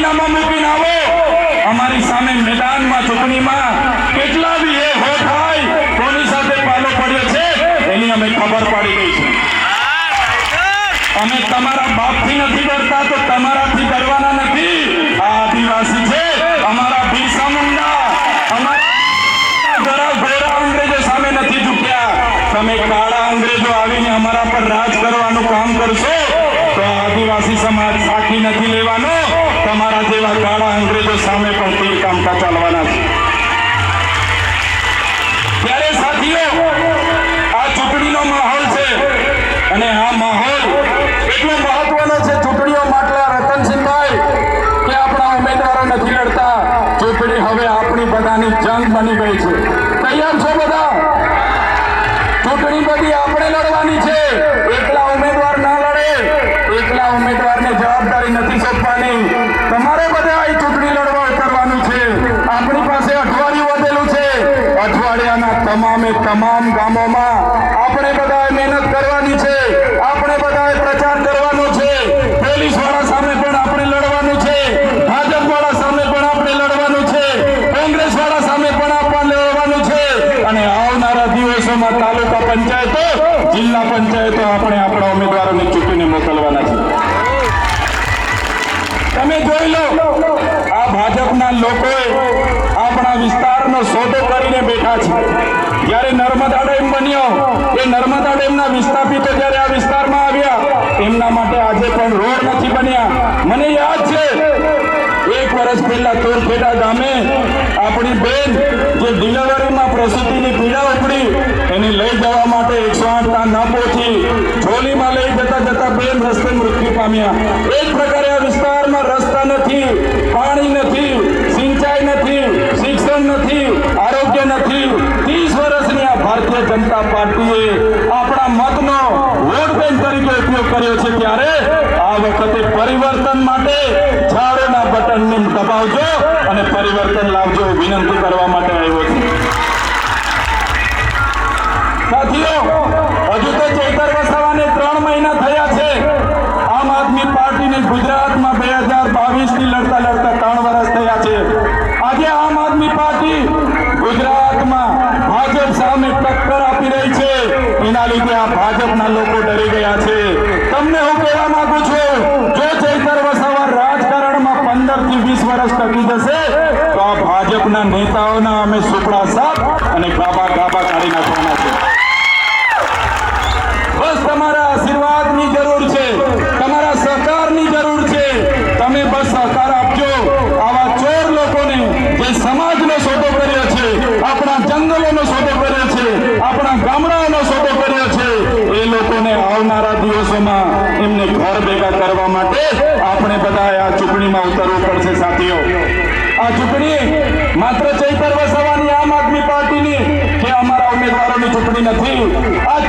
રાજીનામા મૂકીને આવો. અમારી સામે મેદાનમાં ચૂંટણીમાં કેટલા બી એ હો થાય, કોની સાથે પાલો પડ્યો છે એની અમે ખબર પાડી દઈ છે. અમે તમારા બાપથી નથી ડરતા તો તમારાથી ડરવાના નથી. આ આદિવાસી છે, અમારા બિરસા મુંડા, અમારા ગોરા અંગ્રેજો સામે નથી ઝૂક્યા. તમે કાળા અંગ્રેજો આવીને અમારા પર રાજ કરવાનું કામ કરશો તો આદિવાસી સમાજ સાખી નથી લેવાનો. તમારા જેવા કાળા અંગ્રેજો સામે પણ તીર કામતા ચાલવાના છે. ત્યારે સાથીઓ, આ ચૂંટણીનો માહોલ છે અને આ માહોલ એટલો મહત્વનો છે ચૂંટણીઓ માટે રતનસિંહભાઈ કે આપણા ઉમેદવારો નથી લડતા. ચૂંટણી હવે આપણી બધાની જંગ બની ગઈ છે. તૈયાર છો બધા? ચૂંટણી બધી આપણે લડવાની છે. એકલા ઉમેદવાર ના લડે. એકલા ઉમેદવારને જવાબદારી નથી સોંપવાની. તમારે બધા આ ચૂંટણી લડવા કરવાનું છે. આપણી પાસે અઠવાડિયું વધેલું છે. અઠવાડિયાના તમામે તમામ ગામોમાં આપણે બધાએ મહેનત કરવાની છે. આપણે બધાએ પ્રચાર કરવાનો છે. પોલીસ વાળા સામે પણ આપણે લડવાનું છે. ભાજપ વાળા સામે પણ આપણે લડવાનું છે. કોંગ્રેસ વાળા સામે પણ આપણે લડવાનું છે. અને આવનારા દિવસોમાં તાલુકા પંચાયતો, જિલ્લા પંચાયતો આપણે આપણા ઉમેદવારોને ચૂંટીને મોકલવાના છે. તમે જોઈ લો, આ ભાજપના લોકોએ આપણા વિસ્તારનો સોદો કરીને બેઠા છે. જ્યારે નર્મદા ડેમ બન્યો, એ નર્મદા ડેમના વિસ્થાપિતો જ્યારે આ વિસ્તારમાં આવ્યા, એમના માટે આજે પણ રોડ નથી બન્યા. મને યાદ છે 1 વર્ષ પહેલા તોરખેડા ગામે આપણી બેન જે ડિલિવરીમાં પ્રસૂતિની પીડા ઉપડી, એને લઈ જવા માટે 108 ત્યાં ન પહોંચી, ઝોલીમાં લઈ જતા જતા બેન રસ્તે મૃત્યુ પામ્યા. એ જ પ્રકારે આ વિસ્તારમાં રસ્તા નથી, પાણી નથી, સિંચાઈ નથી, શિક્ષણ નથી, આરોગ્ય નથી. 30 વર્ષની આ ભારતીય જનતા પાર્ટીએ આપણા મતનો વોટ બેંક તરીકે ઉપયોગ કર્યો છે. ત્યારે આ વખતે પરિવર્તન માટે ઝાડોના બટનને દબાવજો અને પરિવર્તન લાવજો વિનંતી કરવા માટે આવ્યો છું. સાથીઓ, હજુ તો ચૈતર વસાવાને 3 મહિના થયા છે. આમ આદમી પાર્ટીને ગુજરાતમાં 2022 લડતા લડતા 3 વર્ષ થયા છે. આજે આમ આદમી પાર્ટી ગુજરાતમાં ભાજપ સામે ટક્કર આપી રહી છે. એના લીધે આ ભાજપના લોકો ડરી ગયા છે. તમને હું કહેવા માંગુ છું, જો ચૈતર વસાવા રાજકારણમાં 15 થી 20 વર્ષ ટકી જશે તો આ ભાજપના નેતાઓના અમે સુપડા સાફ અને ગાબા ગાબા કાઢી નાખવાના છે. બસ તમારા આશીર્વાદની જરૂર છે, તમારા સહકારની જરૂર છે. તમે બસ સહકાર આપજો. આવા ચોર લોકોને જે સમાજનો સોદો કર્યો છે, આપણા જંગલોનો સોદો કર્યો છે, આપણા ગામડાઓનો સોદો કર્યો છે, એ લોકોને આવનારા દિવસોમાં એમને ઘર ભેગા કરવા માટે આપણે બધા આ ચૂંટણીમાં ઉતરવું પડશે. સાથીઓ, આ ચૂંટણી માત્ર ચૈતર વસાવાની આમ આદમી પાર્ટીની કે અમારા ઉમેદવારોની ચૂંટણી નથી. આ